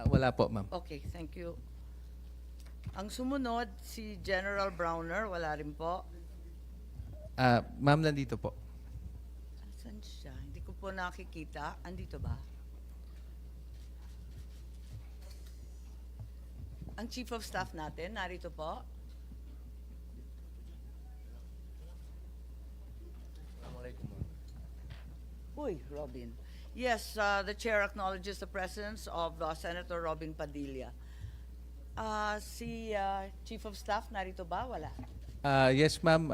Wala po, ma'am. Okay, thank you. Ang sumunod, si General Browner, wala rin po. Ma'am, nandito po. Saan siya? Hindi ko po nakikita. Andito ba? Ang Chief of Staff natin, narito po. Uy, Robin. Yes, the Chair acknowledges the presence of Senator Robin Padilla. Si Chief of Staff, narito ba? Wala. Yes, ma'am.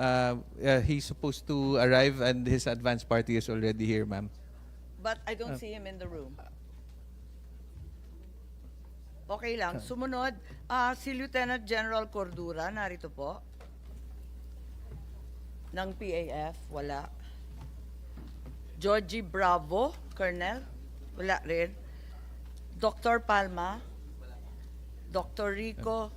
He's supposed to arrive and his advance party is already here, ma'am. But I don't see him in the room. Okay lang. Sumunod, si Lieutenant General Cordura, narito po. Ng PAF, wala. Georgie Bravo, Colonel, wala rin. Dr. Palma, Dr. Rico,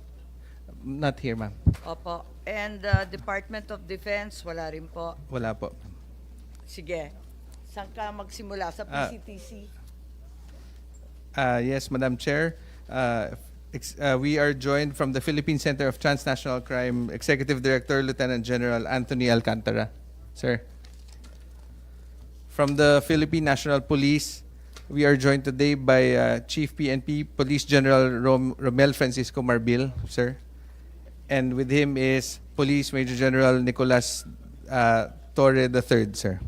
Not here, ma'am. opo. And Department of Defense, wala rin po. Wala po. Sige. Saan ka magsimula? Sa PCTC? Yes, Madam Chair. We are joined from the Philippine Center of Transnational Crime, Executive Director Lieutenant General Anthony Alcantara. Sir. From the Philippine National Police, we are joined today by Chief PNP Police General Romel Francisco Marbil, sir. And with him is Police Major General Nicolas Torre III, sir.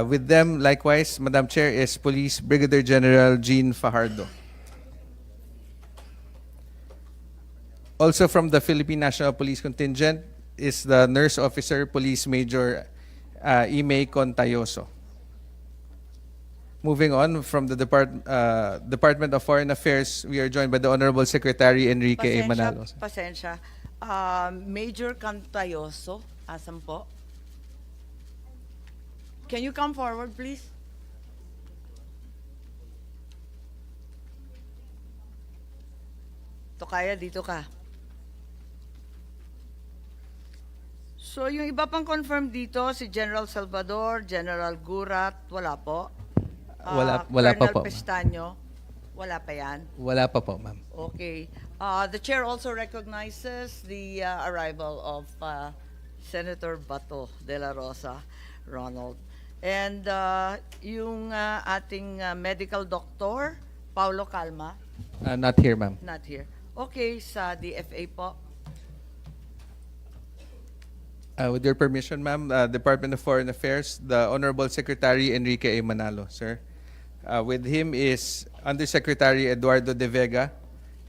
With them, likewise, Madam Chair, is Police Brigadier General Jean Fajardo. Also from the Philippine National Police Contingent is the Nurse Officer Police Major Imee Contayoso. Moving on from the Department of Foreign Affairs, we are joined by the Honorable Secretary Enrique A. Manalo. Pasensya. Major Cantayoso, asan po? Can you come forward, please? Tokaya, dito ka. So, yung iba pang confirm dito, si General Salvador, General Gurat, wala po. Wala pa Colonel po. Pestaño, wala pa yan. Wala pa po, ma'am. Okay. The chair also recognizes the arrival of Senator Bato, Dela Rosa, Ronald. And yung ating medical doctor, Paulo Calma, Not here, ma'am. not here. Okay, sa DFA po. With your permission, ma'am, Department of Foreign Affairs, the Honorable Secretary Enrique A. Manalo, sir. With him is Undersecretary Eduardo De Vega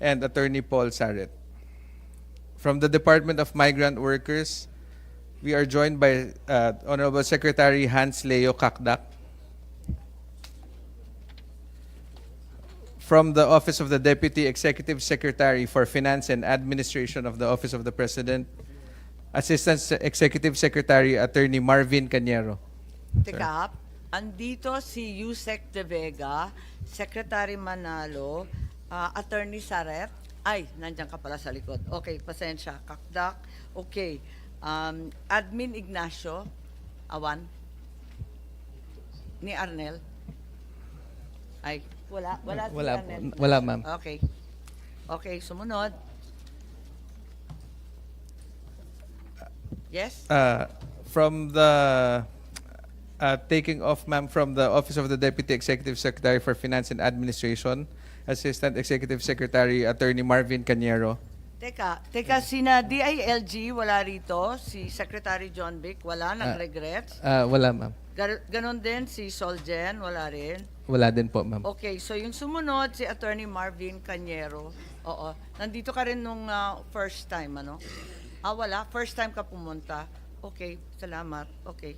and Attorney Paul Saret. From the Department of Migrant Workers, we are joined by Honorable Secretary Hans Leo Kakdak. From the Office of the Deputy Executive Secretary for Finance and Administration of the Office of the President, Assistant Executive Secretary Attorney Marvin Cañero. Teka, andito si Yusek De Vega, Secretary Manalo, Attorney Saret. Ay, nandiyan ka pala sa likod. Okay, pasensya. Kakdak. Okay. Admin Ignacio, Awan. Ni Arnel. Ay, wala si Wala po. Arnel. Wala, ma'am. Okay. Okay, sumunod. Yes? From the taking off, ma'am, from the Office of the Deputy Executive Secretary for Finance and Administration, Assistant Executive Secretary Attorney Marvin Cañero. Teka, sina DILG, wala rito. Si Secretary John Vic, wala, nag-regrets. Wala, ma'am. Ganon din si Solgen, wala rin. Wala din po, ma'am. Okay, so yung sumunod, si Attorney Marvin Cañero. Oo. Nandito ka rin nung first time, ano? Wala. First time ka pumunta. Okay, salamat. Okay.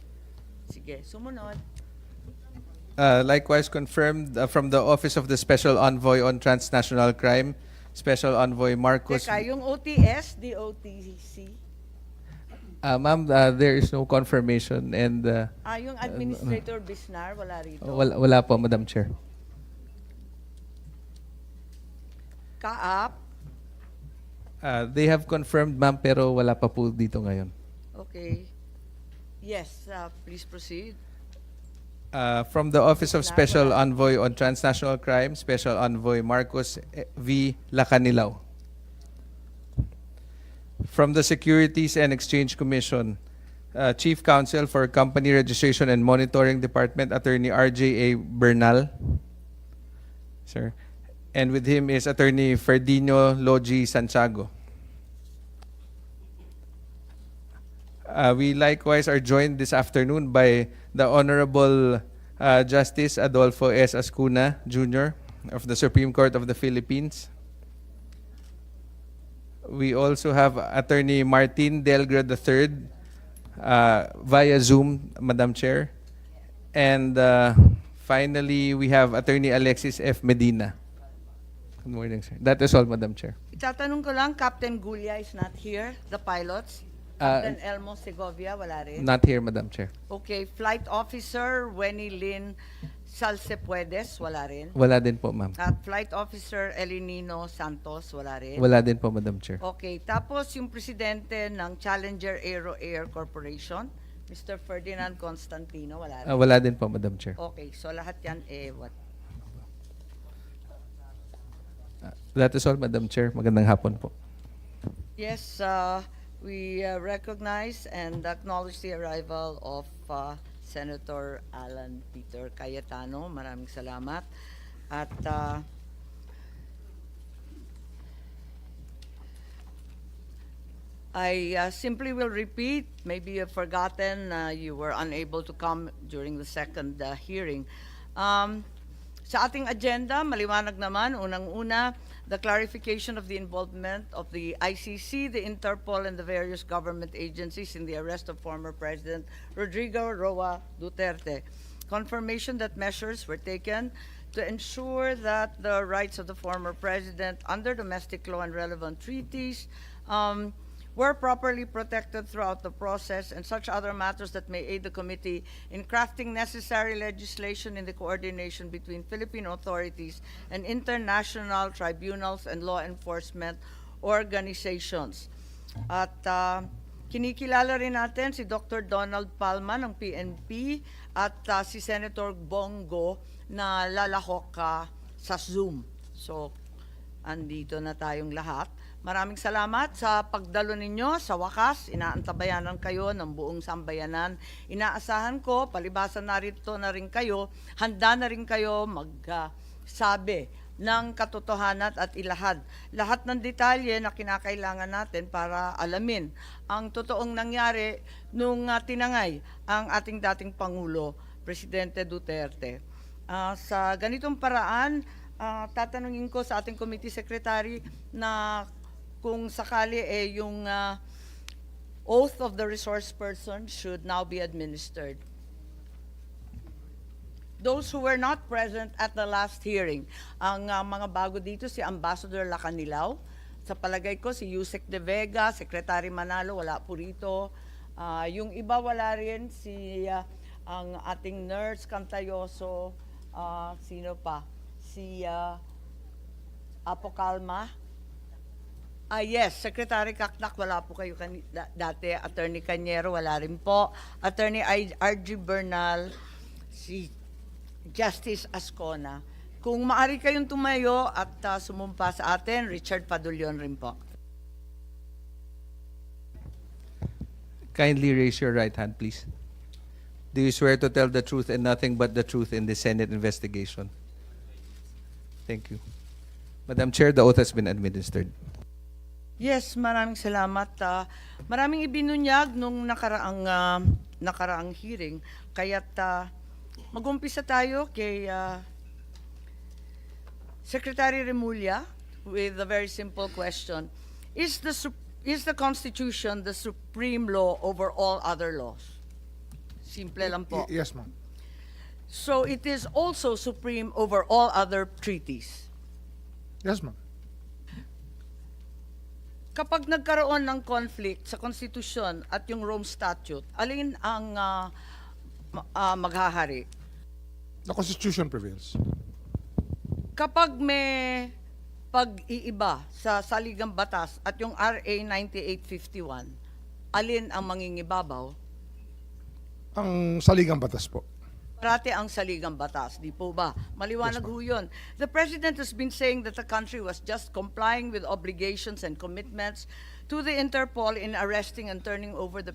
Sige, sumunod. Likewise confirmed from the Office of the Special Envoy on Transnational Crime, Special Envoy Marcos. Teka, yung OTS, DOTC. Ma'am, there is no confirmation and Yung Administrator Bisnar, wala rito. wala po, Madam Chair. Kaap. They have confirmed, ma'am, pero wala pa po dito ngayon. Okay. Yes, please proceed. From the Office of Special Envoy on Transnational Crime, Special Envoy Marcos V. Lacanilao. From the Securities and Exchange Commission, Chief Counsel for Company Registration and Monitoring Department, Attorney R.J.A. Bernal. Sir. And with him is Attorney Ferdinio Logi Santiago. We likewise are joined this afternoon by the Honorable Justice Adolfo S. Ascuna, Jr. of the Supreme Court of the Philippines. We also have Attorney Martin Delgra III via Zoom, Madam Chair. And finally, we have Attorney Alexis F. Medina. Good morning, sir. That is all, Madam Chair. Itatanong ko lang, Captain Gulia is not here, the pilots. Captain Elmo Segovia, wala rin. Not here, Madam Chair. Okay, Flight Officer Wenny Lynn Salcepuedes, wala rin. Wala din po, ma'am. At Flight Officer Elinino Santos, wala rin. Wala din po, Madam Chair. Okay, tapos yung presidente ng Challenger Aero Air Corporation, Mr. Ferdinand Constantino, wala rin. Wala din po, Madam Chair. Okay, so lahat yan what? That is all, Madam Chair. Magandang hapon po. Yes, we recognize and acknowledge the arrival of Senator Alan Peter Cayetano. Maraming salamat. At I simply will repeat, maybe you've forgotten, you were unable to come during the second hearing. Sa ating agenda, maliwanag naman, unang-una, the clarification of the involvement of the ICC, the Interpol, and the various government agencies in the arrest of former President Rodrigo Roa Duterte. Confirmation that measures were taken to ensure that the rights of the former president under domestic law and relevant treaties were properly protected throughout the process, and such other matters that may aid the committee in crafting necessary legislation in the coordination between Philippine authorities and international tribunals and law enforcement organizations. At kinikilala rin natin si Dr. Donald Palma ng PNP at si Senator Bongo na lalahok sa Zoom. So, andito na tayong lahat. Maraming salamat sa pagdalo ninyo. Sa wakas, inaantabayanan kayo ng buong sambayanan. Inaasahan ko, palibasa narito na rin kayo, handa na rin kayo magsabi ng katotohanan at ilahad lahat ng detalye na kinakailangan natin para alamin ang totoong nangyari nung tinangay ang ating dating Pangulo, Presidente Duterte. Sa ganitong paraan, tatanungin ko sa ating committee secretary na kung sakali yung oath of the resource person should now be administered. Those who were not present at the last hearing, ang mga bago dito, si Ambassador Lacanilao. Sa palagay ko, si Yusek De Vega, Secretary Manalo, wala po rito. Yung iba wala rin, si ang ating nurse Cantayoso, sino pa? Si Apo Calma. Yes, Secretary Kaknak, wala po kayo dati. Attorney Cañero, wala rin po. Attorney R.G. Bernal, si Justice Ascona. Kung maaari kayong tumayo at sumumpa sa atin, Richard Padulyon rin po. Kindly raise your right hand, please. Do you swear to tell the truth and nothing but the truth in the Senate investigation? Thank you. Madam Chair, the oath has been administered. Yes, maraming salamat. Maraming ibinunyag nung nakaraang hearing. Kaya't mag-umpisa tayo kay Secretary Remulla with a very simple question. Is the Constitution the supreme law over all other laws? Simple lang po. Yes, ma'am. So it is also supreme over all other treaties. Yes, ma'am. Kapag nagkaroon ng conflict sa Constitution at yung Rome Statute, alin ang maghahari? The Constitution prevails. Kapag may pag-iiba sa saligang batas at yung RA 9851, alin ang mangingibabaw? Ang saligang batas po. Parati ang saligang batas, di po ba? Maliwanag ho yun. The President has been saying that the country was just complying with obligations and commitments to the Interpol in arresting and turning over the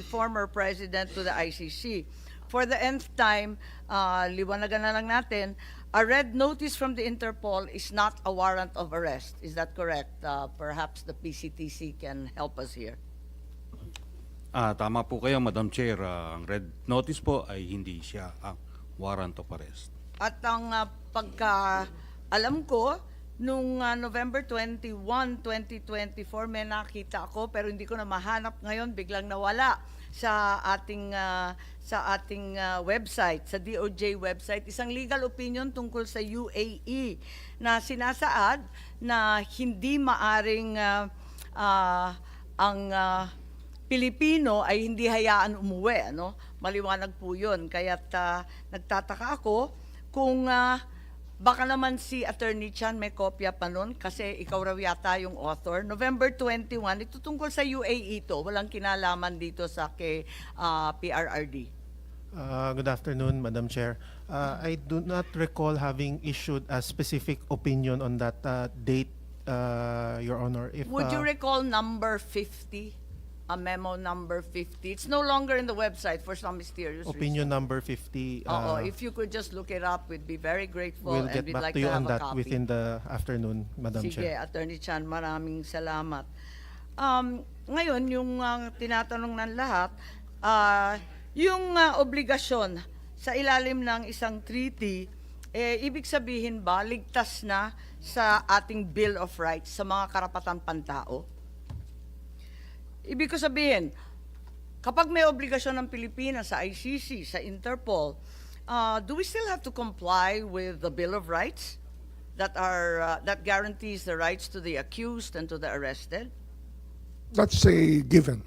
former President to the ICC. For the nth time, liwanagan na lang natin, a red notice from the Interpol is not a warrant of arrest. Is that correct? Perhaps the PCTC can help us here. Tama po kayo, Madam Chair. Ang red notice po ay hindi siya ang warrant of arrest. At ang pagka-alam ko, nung November 21, 2024, may nakita ako pero hindi ko na mahanap ngayon, biglang nawala sa ating website, sa DOJ website, isang legal opinion tungkol sa UAE na sinasaad na hindi maaring ang Pilipino ay hindi hayaan umuwi, ano? Maliwanag po 'yun. Kaya't nagtataka ako kung baka naman si Attorney Chan may kopya pa nun kasi ikaw raw yata yung author. November 21, ito tungkol sa UAE to. Walang kinalaman dito sa kay PRRD. Good afternoon, Madam Chair. I do not recall having issued a specific opinion on that date, Your Honor. If, Would you recall number 50? A memo number 50. It's no longer in the website for some mysterious opinion reason. number 50? If you could just look it up, we'd be very grateful We'll and get we'd back like to you to on have a that copy. within the afternoon, Madam Sige, Chair. Attorney Chan, maraming salamat. Ngayon, yung tinatanong ng lahat, yung obligasyon sa ilalim ng isang treaty, ibig sabihin ba, ligtas na sa ating Bill of Rights, sa mga karapatan pantao? Ibig ko sabihin, kapag may obligasyon ng Pilipinas sa ICC, sa Interpol, do we still have to comply with the Bill of Rights that guarantees the rights to the accused and to the arrested? That's a given.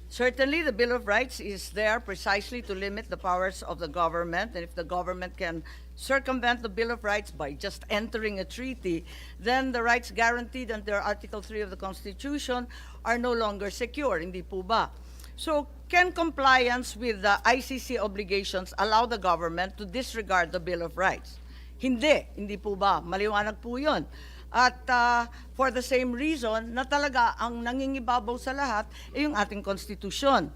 Certainly, the Bill of Rights is there precisely to limit the powers of the government, and if the government can circumvent the Bill of Rights by just entering a treaty, then the rights guaranteed under Article 3 of the Constitution are no longer secure, hindi po ba? So, can compliance with the ICC obligations allow the government to disregard the Bill of Rights? Hindi po ba? Maliwanag po yun. At for the same reason na talaga ang nangingibabaw sa lahat ay yung ating konstitusyon.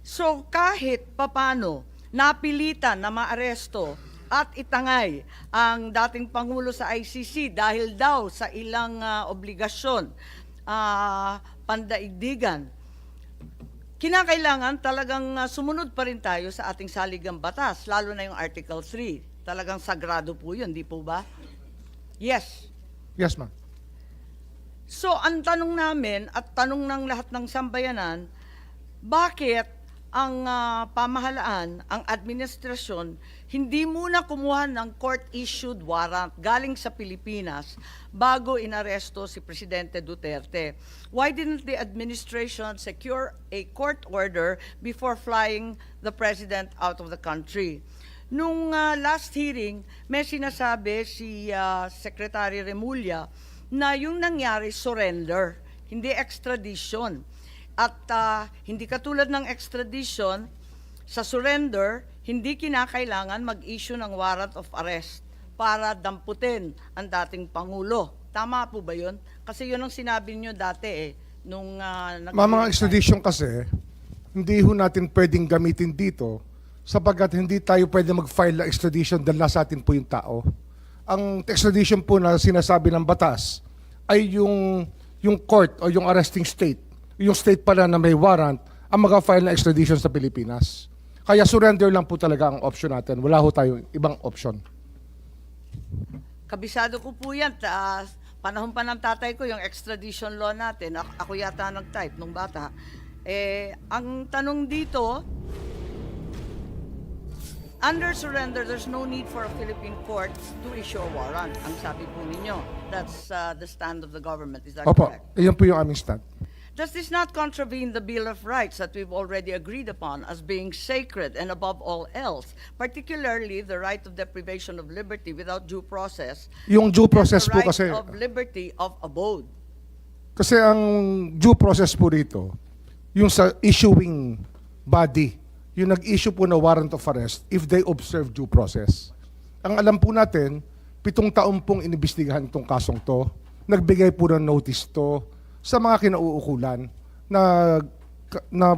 So kahit papano napilitan na maaresto at itangay ang dating Pangulo sa ICC dahil daw sa ilang obligasyon, pandaigdigan, kinakailangan talagang sumunod pa rin tayo sa ating saligang batas, lalo na yung Article 3. Talagang sagrado po yun, di po ba? Yes. Yes, ma'am. So, ang tanong namin at tanong ng lahat ng sambayanan, bakit ang pamahalaan, ang administrasyon, hindi muna kumuha ng court-issued warrant galing sa Pilipinas bago inaresto si Presidente Duterte? Why didn't the administration secure a court order before flying the President out of the country? Nung last hearing, may sinasabi si Secretary Remulla na yung nangyari surrender, hindi extradition. At hindi katulad ng extradition, sa surrender, hindi kinakailangan mag-issue ng warrant of arrest para damputin ang dating Pangulo. Tama po ba yun? Kasi yun ang sinabi niyo dati nung Mga extradition kasi, hindi ho natin pwedeng gamitin dito sapagkat hindi tayo pwede mag-file ng extradition dahil nasa atin po yung tao. Ang extradition po na sinasabi ng batas ay yung court o yung arresting state, yung state pala na may warrant, ang mag-file ng extradition sa Pilipinas. Kaya surrender lang po talaga ang option natin. Wala ho tayong ibang option. Kabisado ko po yan. Panahon pa ng tatay ko yung extradition law natin. Ako yata nag-type nung bata. Ang tanong dito, under surrender, there's no need for a Philippine court to issue a warrant. Ang sabi po ninyo, that's the stand of the government. Is that Opo, correct? iyan po yung aming stand. Does this not contravene the Bill of Rights that we've already agreed upon as being sacred and above all else, particularly the right of deprivation of liberty without due process, Yung due process and po the right kasi, of liberty of abode? ang due process po dito, yung sa issuing body yung nag-issue po na warrant of arrest if they observe due process. Ang alam po natin, 7 taon pong inimbestigahan itong kasong to. Nagbigay po ng notice to sa mga kinauukulan na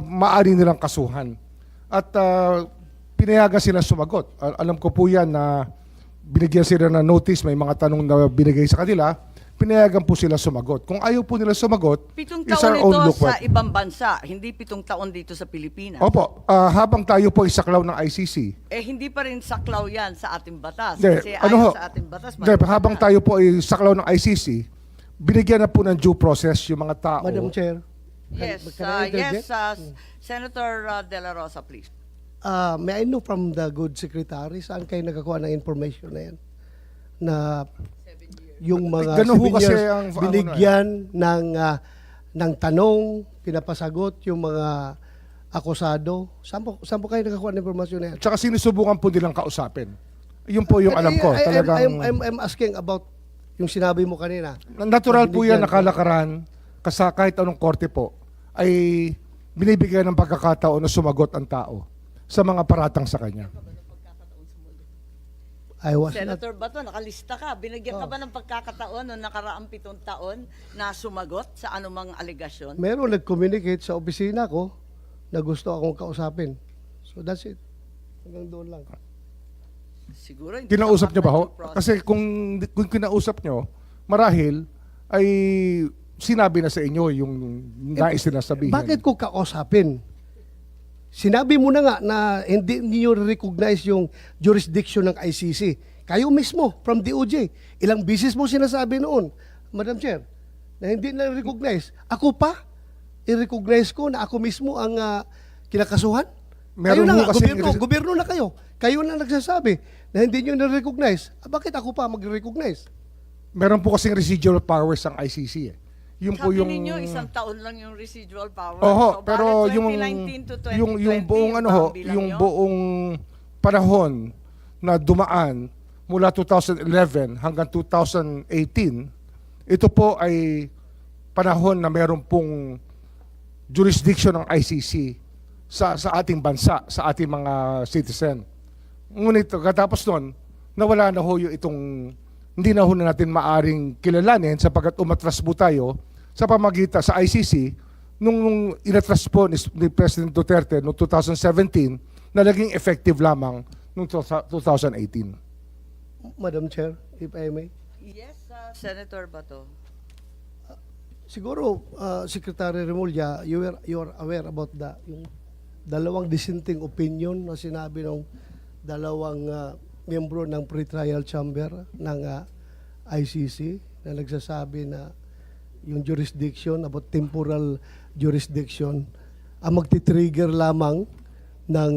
maaari nilang kasuhan. At pinayagan sila sumagot. Alam ko po yan na binigyan sila ng notice, may mga tanong na binigay sa kanila, pinayagan po sila sumagot. Kung ayaw po nila sumagot, 7 it's taon our own ito look. sa ibang bansa, hindi 7 taon dito sa Pilipinas. Opo, habang tayo po isaklaw ng ICC, Hindi pa rin saklaw yan sa ating batas. Hindi, Kasi ano ho, ayon sa ating batas, hindi, habang tayo po ay saklaw ng ICC, binigyan na po ng due process yung mga tao. Madam Chair. Yes, can I interject? Senator Dela Rosa, please. May I know from the good secretary, saan kayo nakakuha ng information na yan? Na yung mga Ganun ho kasi souvenirs ang- binigyan ng tanong, pinapasagot yung mga akusado. Saan po kayo nakakuha ng informasyon na yan? Tsaka sinusubukan po nilang kausapin. Yun po yung alam ko. Talagang I'm asking about yung sinabi mo kanina. natural po yan Binigyan na kalakaran kasi kahit anong korte po ay binibigyan ng pagkakataon na sumagot ang tao sa mga paratang sa kanya. I was not. Senator Bato, nakalista ka. Binigyan ka ba ng pagkakataon noong nakaraang 7 taon na sumagot sa anumang aligasyon? Meron nag-communicate sa opisina ko na gusto akong kausapin. So that's it. Hanggang doon lang. Siguro hindi Kinausap niyo ba ho? sapat na due process. Kasi kung kinausap niyo, marahil ay sinabi na sa inyo yung nais na sabihin. Bakit ko kausapin? Sinabi mo na nga na hindi niyo recognize yung jurisdiction ng ICC. Kayo mismo, from DOJ. Ilang bisis mo sinasabi noon, Madam Chair, na hindi na recognize. Ako pa, i-recognize ko na ako mismo ang kinakasuhan? Meron kayo na ho nga, kasing- gobyerno na kayo. Kayo na nagsasabi na hindi niyo na-recognize. Bakit ako pa mag-recognize? Meron po kasing residual powers ang ICC eh. Yun po Sabi yung ninyo, 1 taon lang yung residual power. Oho, So, pero bakit yung 2019 to 2020, yung buong ano ho, bilang yung yun? buong panahon na dumaan mula 2011 hanggang 2018, ito po ay panahon na meron pong jurisdiction ng ICC sa ating bansa, sa ating mga citizen. Ngunit katapos nun, nawala na ho yung itong hindi na ho na natin maaring kilalanin sapagkat umatras po tayo sa pamagitan sa ICC nung inatras po ni President Duterte noong 2017 na naging effective lamang noong 2018. Madam Chair, if I may. Yes, Senator Bato. Siguro, Secretary Remulla, you are aware about yung dalawang dissenting opinion na sinabi ng dalawang miyembro ng pre-trial chamber ng ICC na nagsasabi na yung jurisdiction, about temporal jurisdiction, ang magti-trigger lamang ng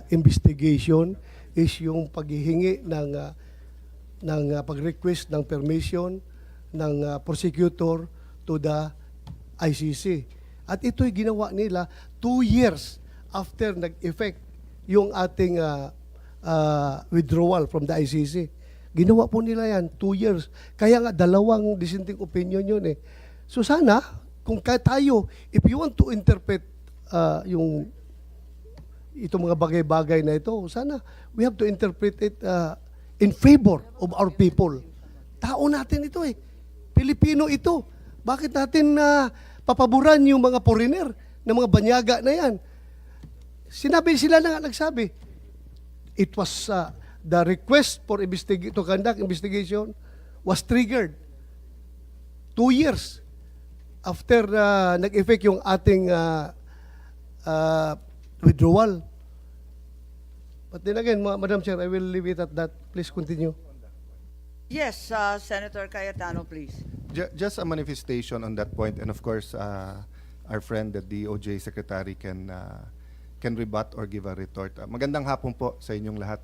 investigation is yung paghihingi ng pag-request ng permission ng prosecutor to the ICC. At ito'y ginawa nila 2 years after nag-effect yung ating withdrawal from the ICC. Ginawa po nila yan 2 years. Kaya nga dalawang dissenting opinion yun eh. So sana, kung tayo, if you want to interpret itong mga bagay-bagay na ito, sana we have to interpret it in favor of our people. Tao natin ito eh. Pilipino ito. Bakit natin papaboran yung mga foreigner na mga banyaga na yan? Sila na nga nagsabi. It was the request for to conduct investigation was triggered 2 years after nag-effect yung ating withdrawal. But then again, Madam Chair, I will leave it at that. Please continue. Yes, Senator Cayetano, please. Just a manifestation on that point, and of course, our friend, the DOJ Secretary, can rebut or give a retort. Magandang hapon po sa inyong lahat.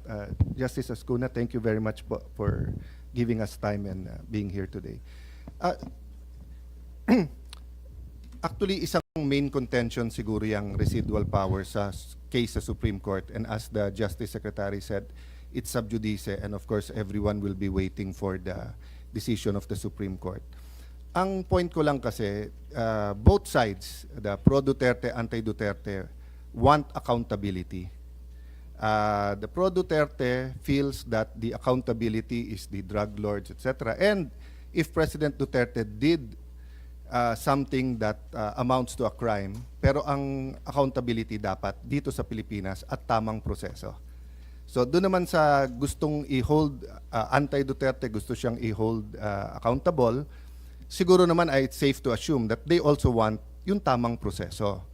Justice Ascuna, thank you very much po for giving us time and being here today. Actually, isang main contention siguro yung residual power sa case sa Supreme Court, and as the Justice Secretary said, it's sub judice, and of course, everyone will be waiting for the decision of the Supreme Court. Ang point ko lang kasi, both sides, the pro-Duterte, anti-Duterte, want accountability. The pro-Duterte feels that the accountability is the drug lords, etc. And if President Duterte did something that amounts to a crime, pero ang accountability dapat dito sa Pilipinas at tamang proseso. So doon naman sa gustong i-hold, anti-Duterte, gusto siyang i-hold accountable, siguro naman ay it's safe to assume that they also want yung tamang proseso.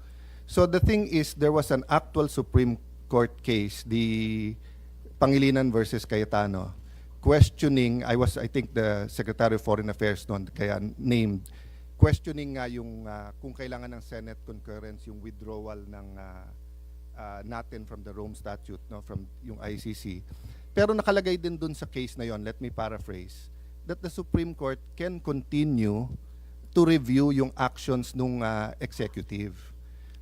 So the thing is, there was an actual Supreme Court case, the Pangilinan versus Cayetano, questioning, I think the Secretary of Foreign Affairs noon, kaya named, questioning nga yung kung kailangan ng Senate concurrence yung withdrawal ng natin from the Rome Statute, no, from yung ICC. Pero nakalagay din dun sa case na yon, let me paraphrase, that the Supreme Court can continue to review yung actions nung executive.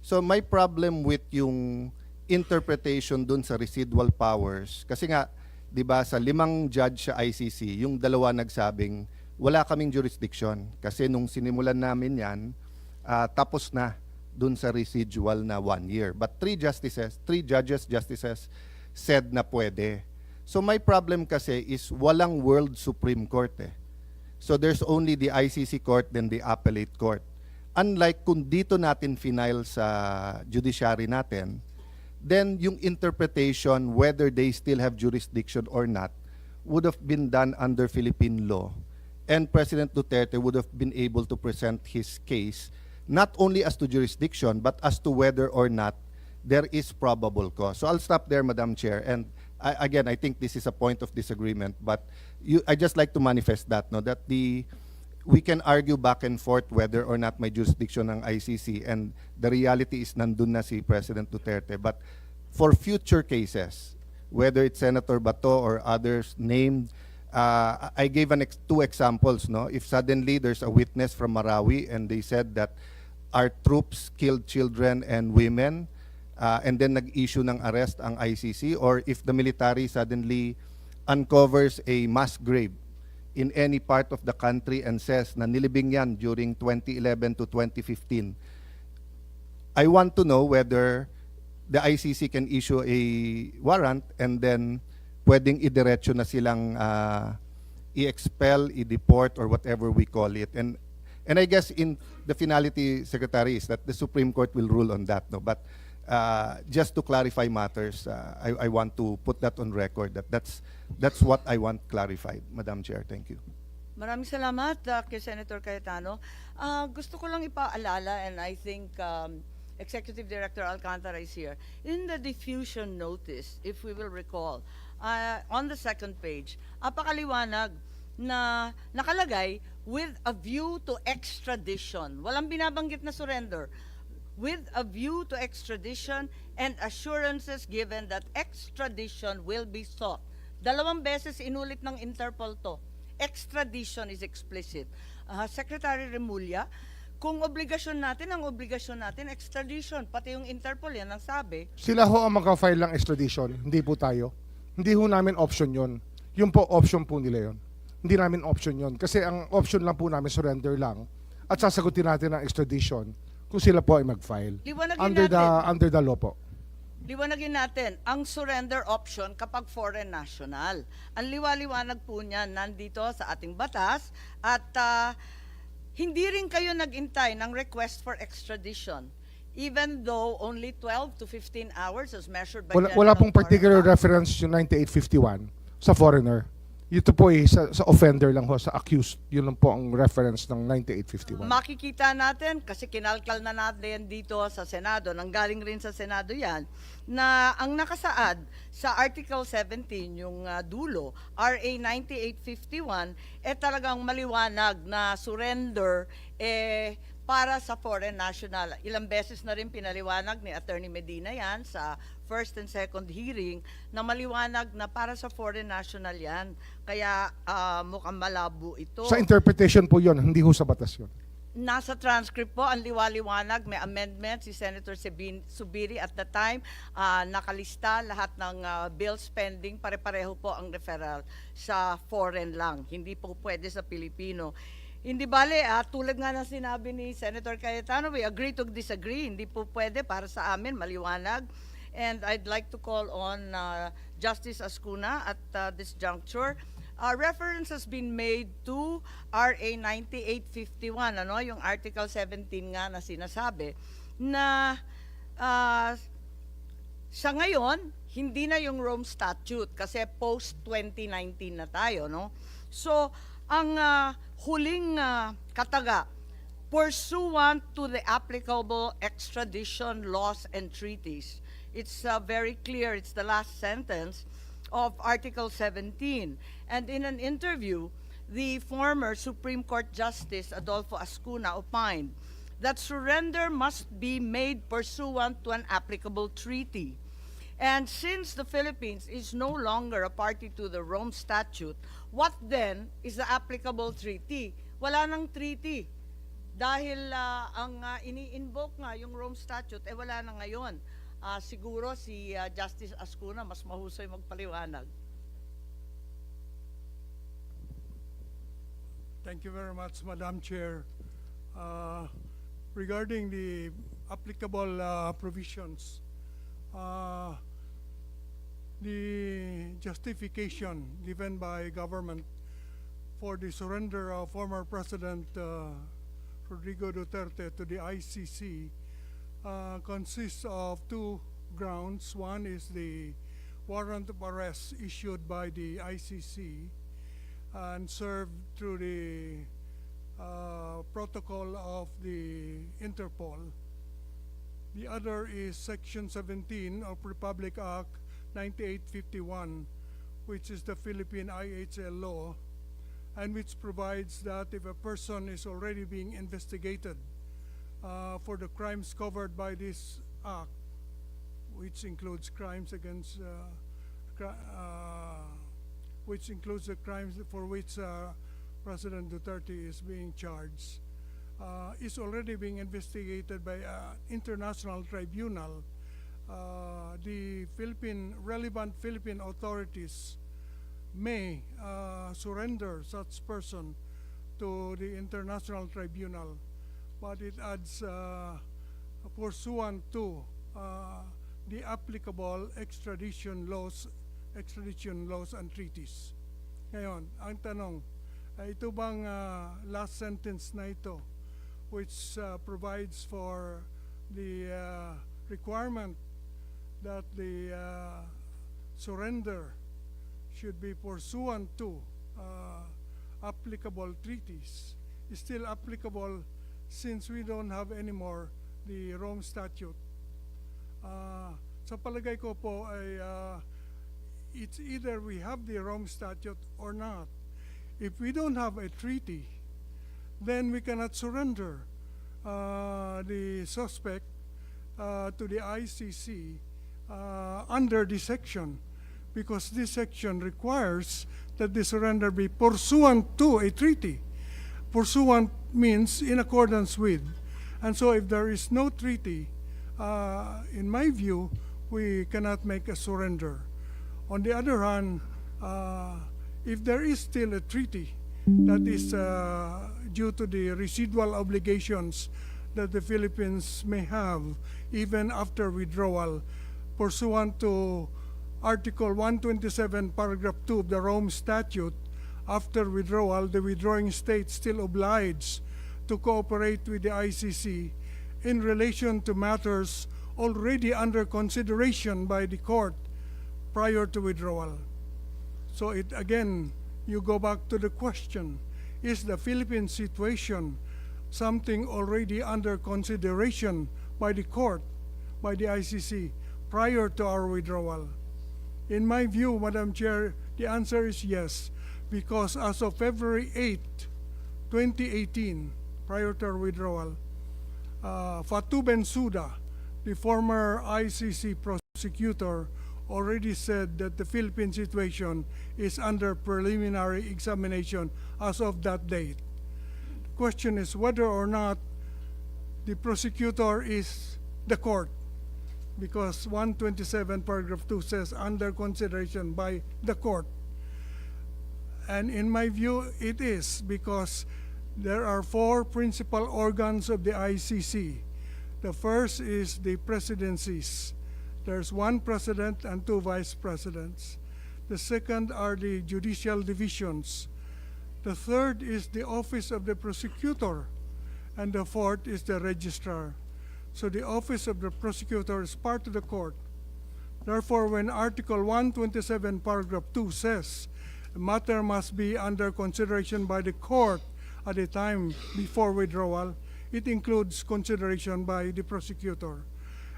So my problem with yung interpretation dun sa residual powers, kasi nga, di ba, sa 5 judge sa ICC, yung 2 nagsabing, wala kaming jurisdiction kasi nung sinimulan namin yan, tapos na dun sa residual na 1 year. But 3 justices said na pwede. So my problem kasi is walang World Supreme Court eh. So there's only the ICC Court then the Appellate Court. Unlike kung dito natin final sa judiciary natin, then yung interpretation whether they still have jurisdiction or not would have been done under Philippine law. And President Duterte would have been able to present his case not only as to jurisdiction but as to whether or not there is probable cause. So I'll stop there, Madam Chair. And again, I think this is a point of disagreement, but I just like to manifest that, no, that we can argue back and forth whether or not may jurisdiction ng ICC, and the reality is nandun na si President Duterte. But for future cases, whether it's Senator Bato or others named, I gave 2 examples. No, if suddenly there's a witness from Marawi and they said that our troops killed children and women, and then nag-issue ng arrest ang ICC, or if the military suddenly uncovers a mass grave in any part of the country and says na nilibing yan during 2011 to 2015, I want to know whether the ICC can issue a warrant and then pwedeng idiretso na silang i-expel, i-deport, or whatever we call it. And I guess in the finality, Secretary, is that the Supreme Court will rule on that. No? But just to clarify matters, I want to put that on record, that that's what I want clarified, Madam Chair. Thank you. Maraming salamat kay Senator Cayetano. Gusto ko lang ipaalala, and I think Executive Director Alcantara is here. In the diffusion notice, if we will recall, on the second page, apakaliwanag na nakalagay with a view to extradition. Walang binabanggit na surrender. With a view to extradition and assurances given that extradition will be sought. 2 beses inulit ng Interpol to. Extradition is explicit. Secretary Remulla, kung obligasyon natin, ang obligasyon natin, extradition. Pati yung Interpol, yan ang sabi. Sila ho ang magka-file ng extradition, hindi po tayo. Hindi ho namin option yon. Yung po option po nila yon. Hindi namin option yon. Kasi ang option lang po namin, surrender lang. At sasagutin natin ang extradition kung sila po ay mag-file. Liwanagin Under the law po. Liwanagin natin, ang surrender option kapag foreign national. Ang liwaliwanag po niyan nandito sa ating batas, at hindi rin kayo nag-intay ng request for extradition, even though only 12 to 15 hours as measured by Wala pong General particular Torres. reference yung 9851 sa foreigner. Ito po ay sa offender lang ho, sa accused. Yun lang po ang reference ng 9851. Makikita natin, kasi kinalkal na natin dito sa Senado, nanggaling rin sa Senado yan, na ang nakasaad sa Article 17, yung dulo, RA 9851, talagang maliwanag na surrender para sa foreign national. Ilang beses na rin pinaliwanag ni Attorney Medina yan sa first and second hearing, na maliwanag na para sa foreign national yan. Kaya mukhang malabo ito. Sa interpretation po yun, hindi ho sa batas yun. Nasa transcript po, ang liwaliwanag, may amendment si Senator Subiri at the time, nakalista lahat ng bill spending, pare-pareho po ang referral sa foreign lang, hindi po pwede sa Pilipino. Hindi bale, tulad nga ng sinabi ni Senator Cayetano, we agree to disagree, hindi po pwede para sa amin, maliwanag. And I'd like to call on Justice Ascuna at this juncture. Reference has been made to RA 9851, ano, yung Article 17 nga na sinasabi, na sa ngayon, hindi na yung Rome Statute kasi post-2019 na tayo, no? So, ang huling kataga, pursuant to the applicable extradition laws and treaties. It's very clear, it's the last sentence of Article 17. And in an interview, the former Supreme Court Justice Adolfo Ascuna opined that surrender must be made pursuant to an applicable treaty. And since the Philippines is no longer a party to the Rome Statute, what then is the applicable treaty? Wala nang treaty. Dahil ang ini-invoke nga yung Rome Statute, wala na ngayon. Siguro si Justice Ascuna mas mahusay magpaliwanag. Thank you very much, Madam Chair. Regarding the applicable provisions, the justification given by government for the surrender of former President Rodrigo Duterte to the ICC consists of two grounds. One is the warrant of arrest issued by the ICC and served through the protocol of the Interpol. The other is Section 17 of Republic Act 9851, which is the Philippine IHL law, and which provides that if a person is already being investigated for the crimes covered by this act, which includes crimes against, which includes the crimes for which President Duterte is being charged, is already being investigated by an international tribunal. The relevant Philippine authorities may surrender such person to the international tribunal, but it adds pursuant to the applicable extradition laws and treaties. Ngayon, ang tanong, ito bang last sentence na ito, which provides for the requirement that the surrender should be pursuant to applicable treaties, is still applicable since we don't have anymore the Rome Statute. Sa palagay ko po ay it's either we have the Rome Statute or not. If we don't have a treaty, then we cannot surrender the suspect to the ICC under this section, because this section requires that the surrender be pursuant to a treaty. Pursuant means in accordance with. And so if there is no treaty, in my view, we cannot make a surrender. On the other hand, if there is still a treaty that is due to the residual obligations that the Philippines may have even after withdrawal, pursuant to Article 127, Paragraph 2 of the Rome Statute, after withdrawal, the withdrawing state still obliged to cooperate with the ICC in relation to matters already under consideration by the court prior to withdrawal. So again, you go back to the question, is the Philippine situation something already under consideration by the court, by the ICC, prior to our withdrawal? In my view, Madam Chair, the answer is yes, because as of February 8, 2018, prior to our withdrawal, Fatou Bensouda, the former ICC prosecutor, already said that the Philippine situation is under preliminary examination as of that date. The question is whether or not the prosecutor is the court, because 127 paragraph 2 says under consideration by the court. And in my view, it is, because there are four principal organs of the ICC. The first is the presidencies, There's one president and two vice presidents. The second are the judicial divisions. The third is the office of the prosecutor. And the fourth is the registrar. So the office of the prosecutor is part of the court. Therefore, when Article 127, paragraph 2 says the matter must be under consideration by the court at the time before withdrawal, it includes consideration by the prosecutor.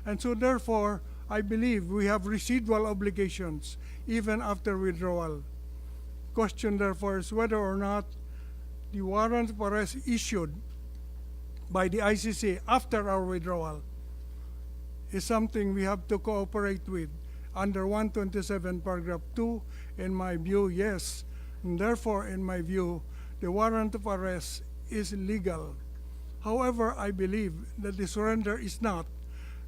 And so therefore, I believe we have residual obligations even after withdrawal. Question therefore is whether or not the warrant of arrest issued by the ICC after our withdrawal is something we have to cooperate with under 127 paragraph 2. In my view, yes. And therefore, in my view, the warrant of arrest is legal. However, I believe that the surrender is not,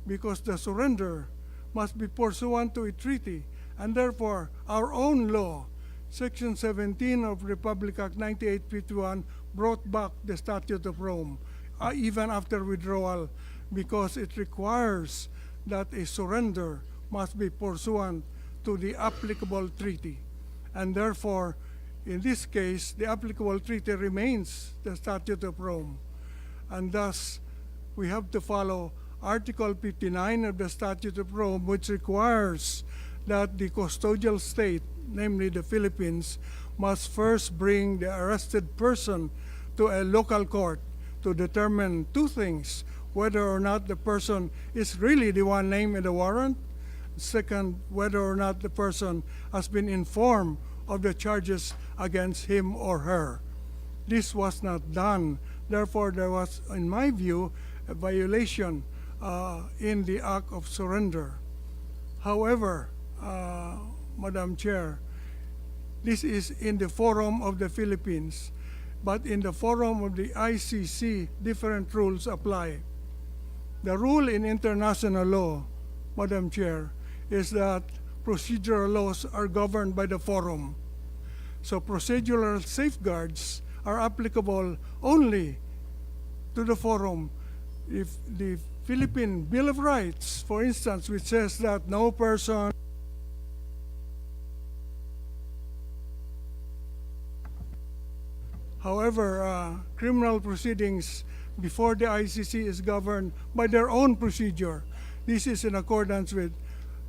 because the surrender must be pursuant to a treaty, and therefore our own law, Section 17 of Republic Act 9851, brought back the Statute of Rome, even after withdrawal, because it requires that a surrender must be pursuant to the applicable treaty. And therefore, in this case, the applicable treaty remains the Statute of Rome. And thus, we have to follow Article 59 of the Statute of Rome, which requires that the custodial state, namely the Philippines, must first bring the arrested person to a local court to determine two things: whether or not the person is really the one named in the warrant. Second, whether or not the person has been informed of the charges against him or her. This was not done. Therefore, there was, in my view, a violation in the act of surrender. However, Madam Chair, this is in the forum of the Philippines, but in the forum of the ICC, different rules apply. The rule in international law, Madam Chair, is that procedural laws are governed by the forum. So procedural safeguards are applicable only to the forum. If the Philippine Bill of Rights, for instance, which says that no person however, criminal proceedings before the ICC is governed by their own procedure. This is in accordance with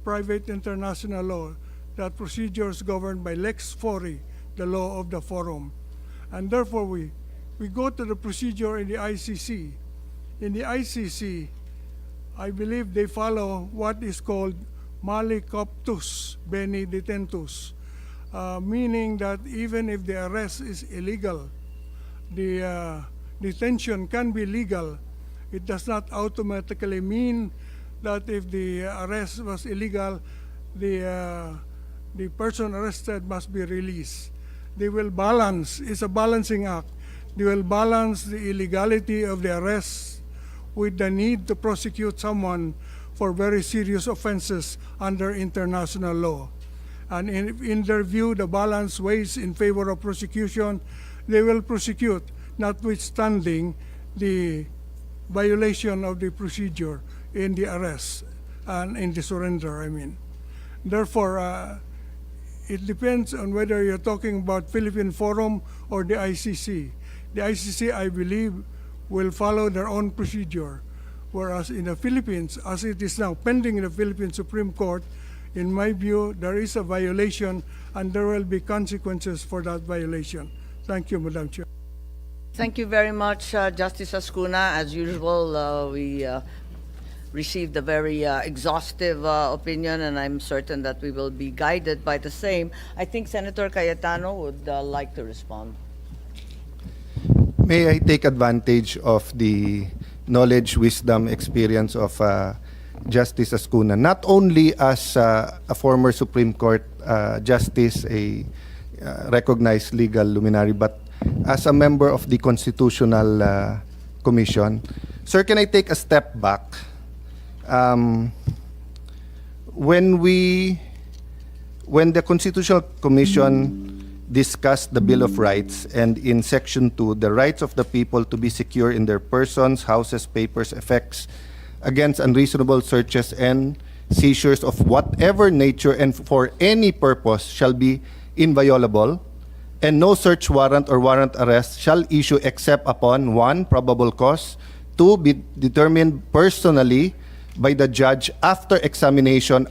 private international law, that procedures governed by Lex Fori, the law of the forum. And therefore, we go to the procedure in the ICC. In the ICC, I believe they follow what is called mali coptus beni detentus, meaning that even if the arrest is illegal, the detention can be legal. It does not automatically mean that if the arrest was illegal, the person arrested must be released. They will balance, it's a balancing act. They will balance the illegality of the arrest with the need to prosecute someone for very serious offenses under international law. And in their view, the balance weighs in favor of prosecution. They will prosecute, notwithstanding the violation of the procedure in the arrest and in the surrender, I mean. Therefore, it depends on whether you're talking about Philippine Forum or the ICC. The ICC, I believe, will follow their own procedure, whereas in the Philippines, as it is now pending in the Philippine Supreme Court, in my view, there is a violation and there will be consequences for that violation. Thank you, Madam Chair. Thank you very much, Justice Ascuna. As usual, we received a very exhaustive opinion, and I'm certain that we will be guided by the same. I think Senator Cayetano would like to respond. May I take advantage of the knowledge, wisdom, experience of Justice Ascuna, not only as a former Supreme Court justice, a recognized legal luminary, but as a member of the Constitutional Commission. Sir, can I take a step back? When the Constitutional Commission discussed the Bill of Rights, and in Section 2, the rights of the people to be secure in their persons, houses, papers, effects, against unreasonable searches and seizures of whatever nature and for any purpose shall be inviolable, and no search warrant or warrant arrest shall issue except upon 1. Probable cause, 2. Be determined personally by the judge after examination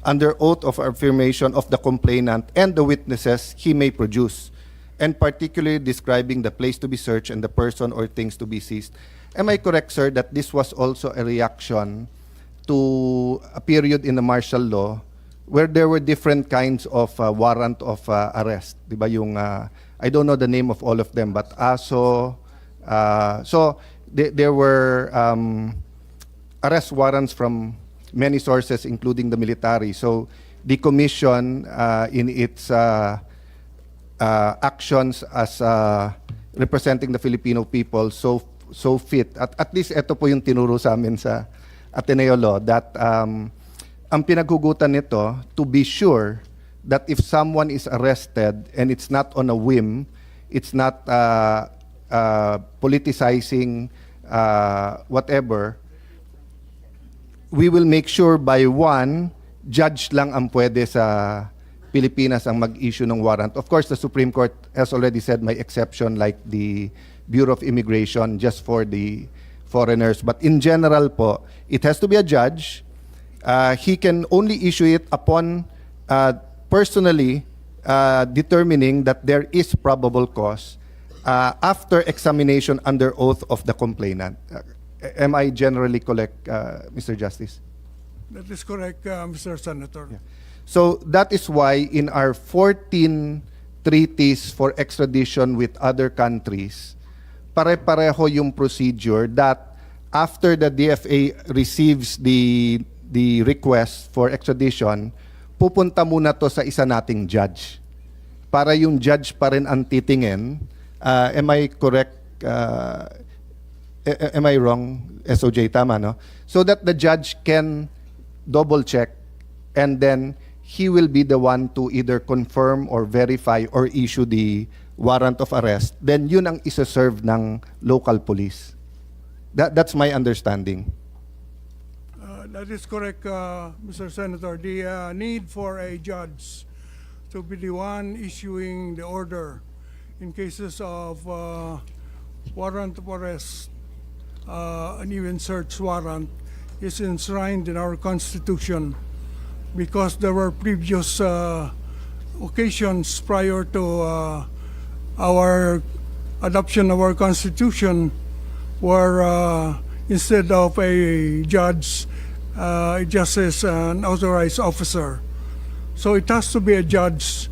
under oath of affirmation of the complainant and the witnesses he may produce, and particularly describing the place to be searched and the person or things to be seized. Am I correct, sir, that this was also a reaction to a period in the martial law where there were different kinds of warrant of arrest? Diba yung, I don't know the name of all of them, but ASO, so there were arrest warrants from many sources, including the military. So the commission, in its actions as representing the Filipino people, so fit. At least ito po yung tinuro sa amin sa Ateneo Law, that ang pinaghugutan nito, to be sure that if someone is arrested and it's not on a whim, it's not politicizing whatever, we will make sure by 1, judge lang ang pwede sa Pilipinas ang mag-issue ng warrant. Of course, the Supreme Court has already said may exception like the Bureau of Immigration just for the foreigners. But in general po, it has to be a judge. He can only issue it upon personally determining that there is probable cause after examination under oath of the complainant. Am I generally correct, Mr. Justice? That is correct, Mr. Senator. Yeah. So that is why in our 14 treaties for extradition with other countries, pare-pareho yung procedure that after the DFA receives the request for extradition, pupunta muna to sa isa nating judge. Para yung judge pa rin ang titingin. Am I correct? Am I wrong? SOJ, tama, no? So that the judge can double check and then he will be the one to either confirm or verify or issue the warrant of arrest. Then yun ang isa-serve ng local police. That's my understanding. That is correct, Mr. Senator. The need for a judge to be the one issuing the order in cases of warrant of arrest and even search warrant is enshrined in our Constitution, because there were previous occasions prior to our adoption of our Constitution where instead of a judge, it just says an authorized officer. So it has to be a judge.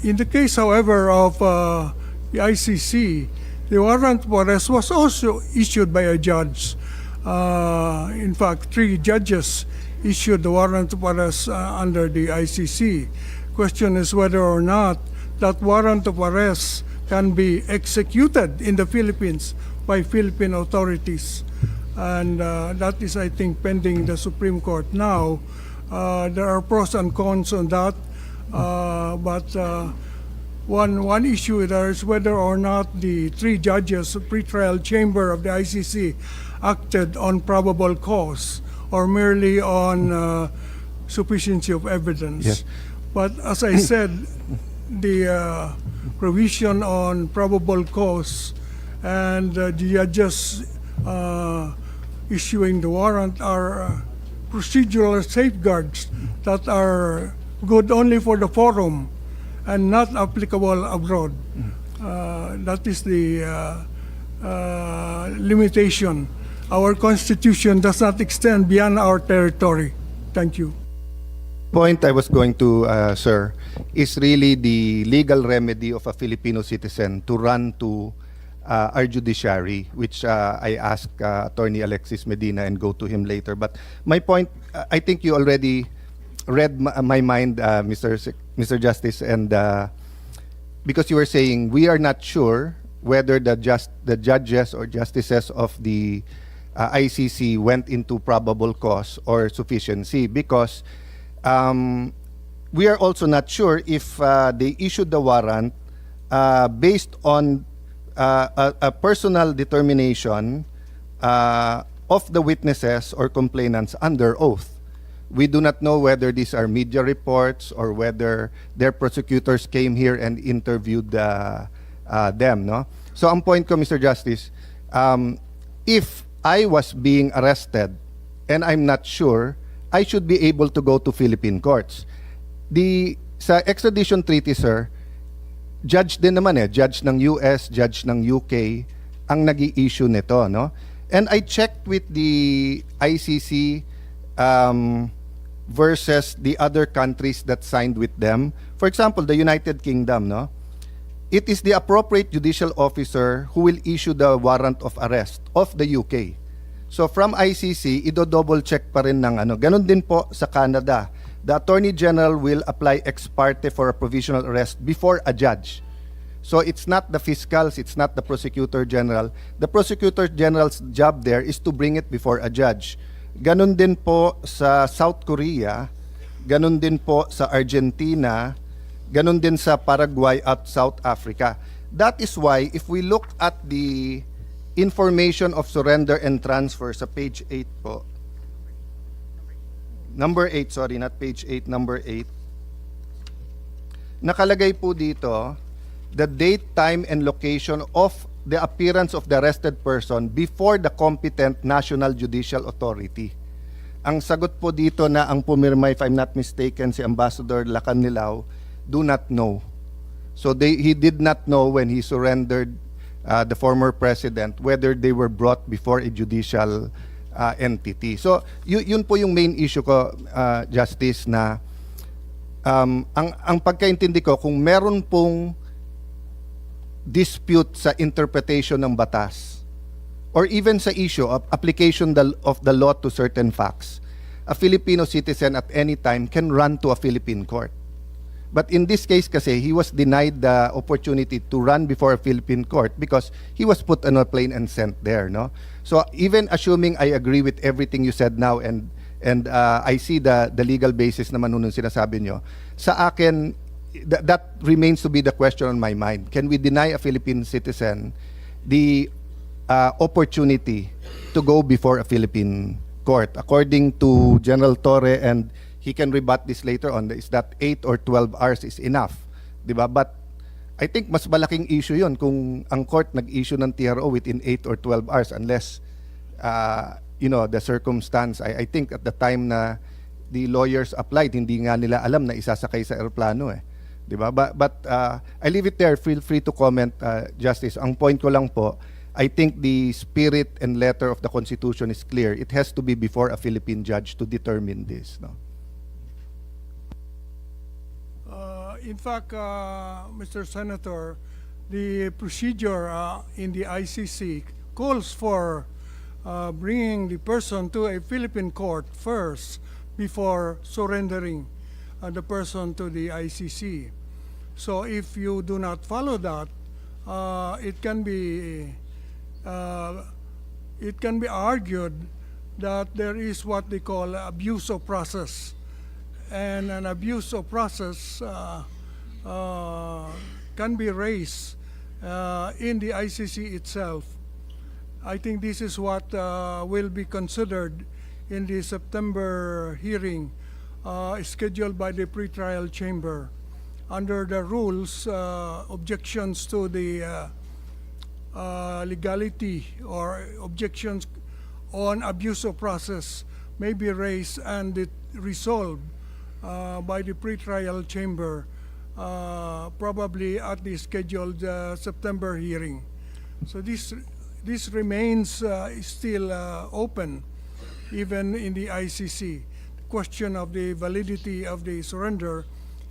In the case, however, of the ICC, the warrant of arrest was also issued by a judge. In fact, 3 judges issued the warrant of arrest under the ICC. Question is whether or not that warrant of arrest can be executed in the Philippines by Philippine authorities. And that is, I think, pending the Supreme Court now. There are pros and cons on that, but one issue there is whether or not the 3 judges, pre-trial chamber of the ICC, acted on probable cause or merely on sufficiency of evidence. Yes. But as I said, the provision on probable cause and the judges issuing the warrant are procedural safeguards that are good only for the forum and not applicable abroad. That is the limitation. Our Constitution does not extend beyond our territory. Thank you. Point I was going to, sir, is really the legal remedy of a Filipino citizen to run to our judiciary, which I asked Attorney Alexis Medina and go to him later. But my point, I think you already read my mind, Mr. Justice, and because you were saying we are not sure whether the judges or justices of the ICC went into probable cause or sufficiency, because we are also not sure if they issued the warrant based on a personal determination of the witnesses or complainants under oath. We do not know whether these are media reports or whether their prosecutors came here and interviewed them, no? So ang point ko, Mr. Justice, if I was being arrested and I'm not sure, I should be able to go to Philippine courts. Sa extradition treaty, sir, judge din naman judge ng US, judge ng UK ang nag-i-issue nito, no? And I checked with the ICC versus the other countries that signed with them. For example, the United Kingdom, no? It is the appropriate judicial officer who will issue the warrant of arrest of the UK. So from ICC, ido-double check pa rin ng ano. Ganon din po sa Canada. The Attorney General will apply ex parte for a provisional arrest before a judge. So it's not the fiscals, it's not the Prosecutor General. The Prosecutor General's job there is to bring it before a judge. Ganon din po sa South Korea, ganon din po sa Argentina, ganon din sa Paraguay at South Africa. That is why if we look at the information of surrender and transfer sa page 8 po, number 8, sorry, not page 8, number 8, nakalagay po dito, the date, time, and location of the appearance of the arrested person before the competent national judicial authority. Ang sagot po dito na ang pumirma, if I'm not mistaken, si Ambassador Lacanilao, do not know. So he did not know when he surrendered the former president whether they were brought before a judicial entity. So yun po yung main issue ko, Justice, na ang pagkaintindi ko, kung meron pong dispute sa interpretation ng batas or even sa issue of application of the law to certain facts, a Filipino citizen at any time can run to a Philippine court. But in this case kasi, he was denied the opportunity to run before a Philippine court because he was put on a plane and sent there, no? So even assuming I agree with everything you said now and I see the legal basis naman nung sinasabi nyo, sa akin, that remains to be the question on my mind. Can we deny a Philippine citizen the opportunity to go before a Philippine court? According to General Torre, and he can rebut this later on, is that 8 or 12 hours is enough, diba? But I think mas malaking issue yun kung ang court nag-issue ng TRO within 8 or 12 hours unless the circumstance. I think at the time na the lawyers applied, hindi nga nila alam na isasakay sa eroplano diba? But I leave it there. Feel free to comment, Justice. Ang point ko lang po, I think the spirit and letter of the Constitution is clear. It has to be before a Philippine judge to determine this, no? In fact, Mr. Senator, the procedure in the ICC calls for bringing the person to a Philippine court first before surrendering the person to the ICC. So if you do not follow that, it can be argued that there is what they call abuse of process, and an abuse of process can be raised in the ICC itself. I think this is what will be considered in the September hearing scheduled by the pretrial chamber. Under the rules, objections to the legality or objections on abuse of process may be raised and resolved by the pretrial chamber, probably at the scheduled September hearing. So this remains still open, even in the ICC. The question of the validity of the surrender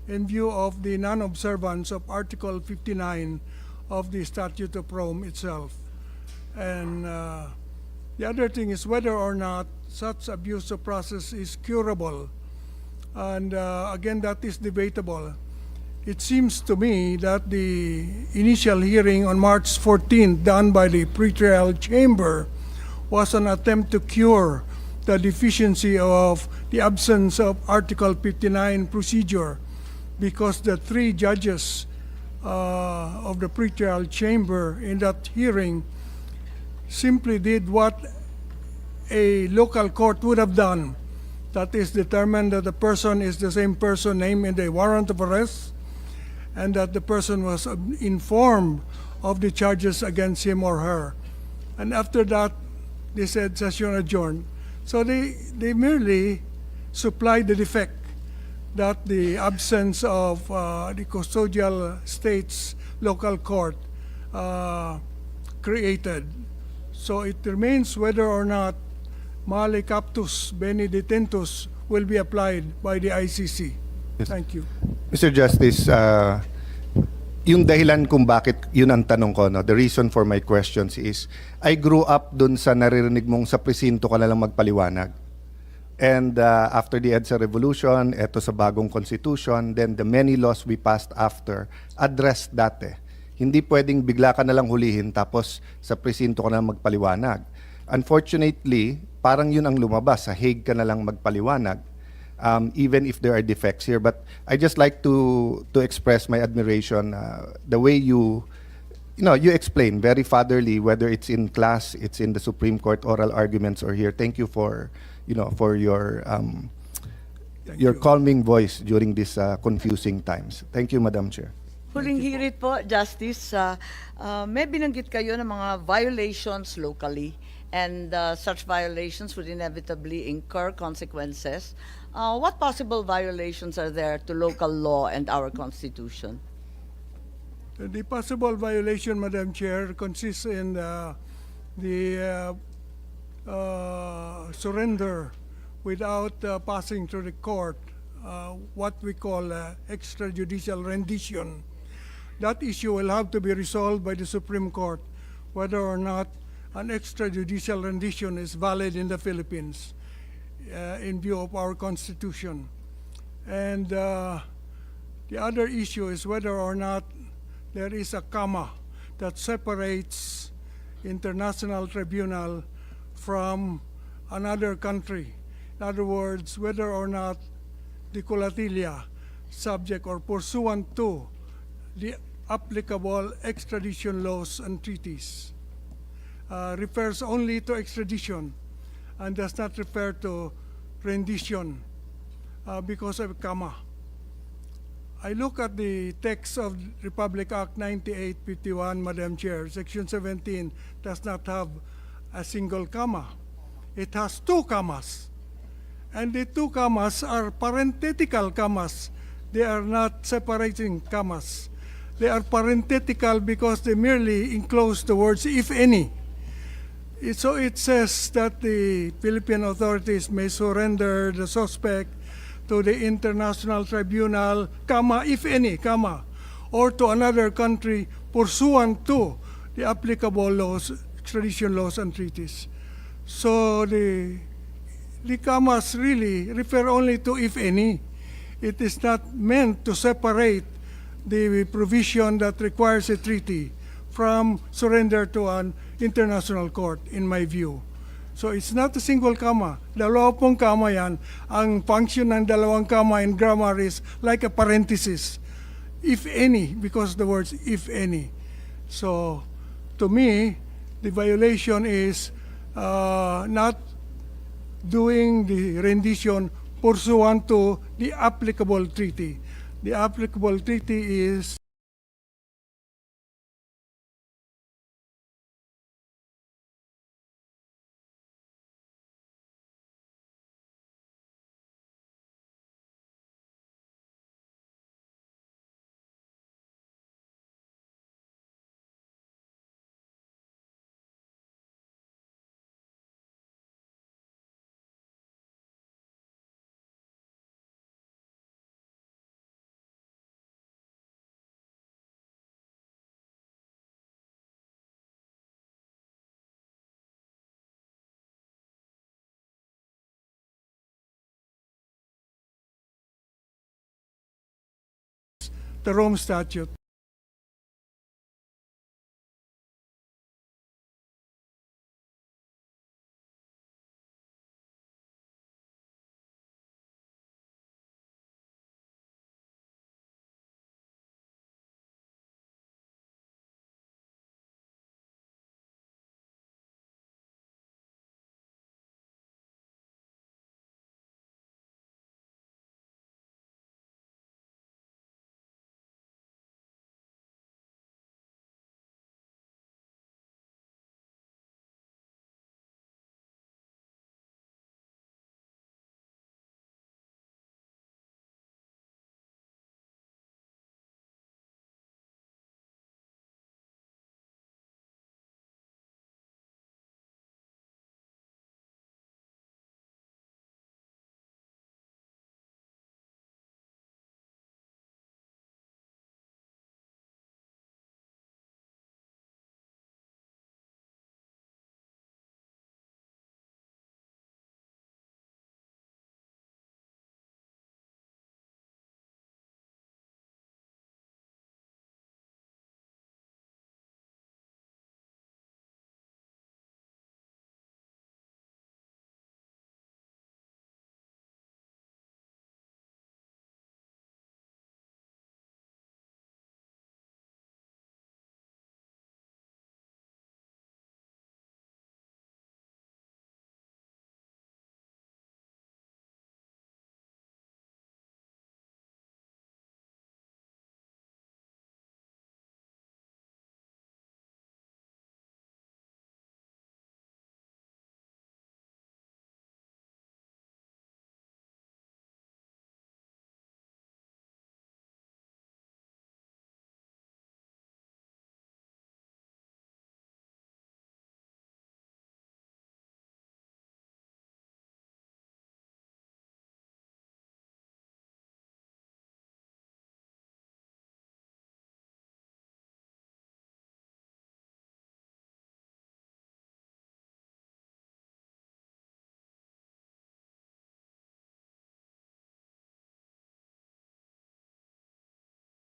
in view of the non-observance of Article 59 of the Statute of Rome itself. And the other thing is whether or not such abuse of process is curable. And again, that is debatable. It seems to me that the initial hearing on March 14th done by the pretrial chamber was an attempt to cure the deficiency of the absence of Article 59 procedure, because the 3 judges of the pretrial chamber in that hearing simply did what a local court would have done that is determined that the person is the same person named in the warrant of arrest, and that the person was informed of the charges against him or her. And after that, they said session adjourned. So they merely supplied the defect that the absence of the custodial state's local court created. So it remains whether or not male captus bene detentus will be applied by the ICC. Yes. Thank you. Mr. Justice, yung dahilan kung bakit, yun ang tanong ko, no? The reason for my questions is, I grew up dun sa naririnig mong sa presinto ka na lang magpaliwanag. And after the EDSA revolution, eto sa bagong constitution, then the many laws we passed after addressed that eh. Hindi pwedeng bigla ka na lang hulihin tapos sa presinto ka na lang magpaliwanag. Unfortunately, parang yun ang lumabas, sa Hague ka na lang magpaliwanag. Even if there are defects here. But I just like to express my admiration, the way you explain very fatherly, whether it's in class, it's in the Supreme Court oral arguments, or here. Thank you for your you. calming voice during these confusing times. Thank you, Madam Chair. Huling hirit po, Justice, may binanggit kayo ng mga violations locally, and such violations would inevitably incur consequences. What possible violations are there to local law and our Constitution? The possible violation, Madam Chair, consists in the surrender without passing through the court, what we call extrajudicial rendition. That issue will have to be resolved by the Supreme Court, whether or not an extrajudicial rendition is valid in the Philippines in view of our Constitution. And the other issue is whether or not there is a comma that separates international tribunal from another country. In other words, whether or not the colatilia, subject or pursuant to the applicable extradition laws and treaties, refers only to extradition and does not refer to rendition because of a comma. I look at the text of Republic Act 9851, Madam Chair. Section 17 does not have a single comma. It has two commas. And the two commas are parenthetical commas. They are not separating commas. They are parenthetical because they merely enclose the words "if any." So it says that the Philippine authorities may surrender the suspect to the International Tribunal, comma, if any, comma, or to another country pursuant to the applicable laws, extradition laws and treaties. So the commas really refer only to if any. It is not meant to separate the provision that requires a treaty from surrender to an international court, in my view. So it's not a single comma. Dalawa pong comma yan. Ang function ng dalawang comma in grammar is like a parenthesis. If any, because the words if any. So to me, the violation is not doing the rendition pursuant to the applicable treaty. The applicable treaty is the Rome Statute.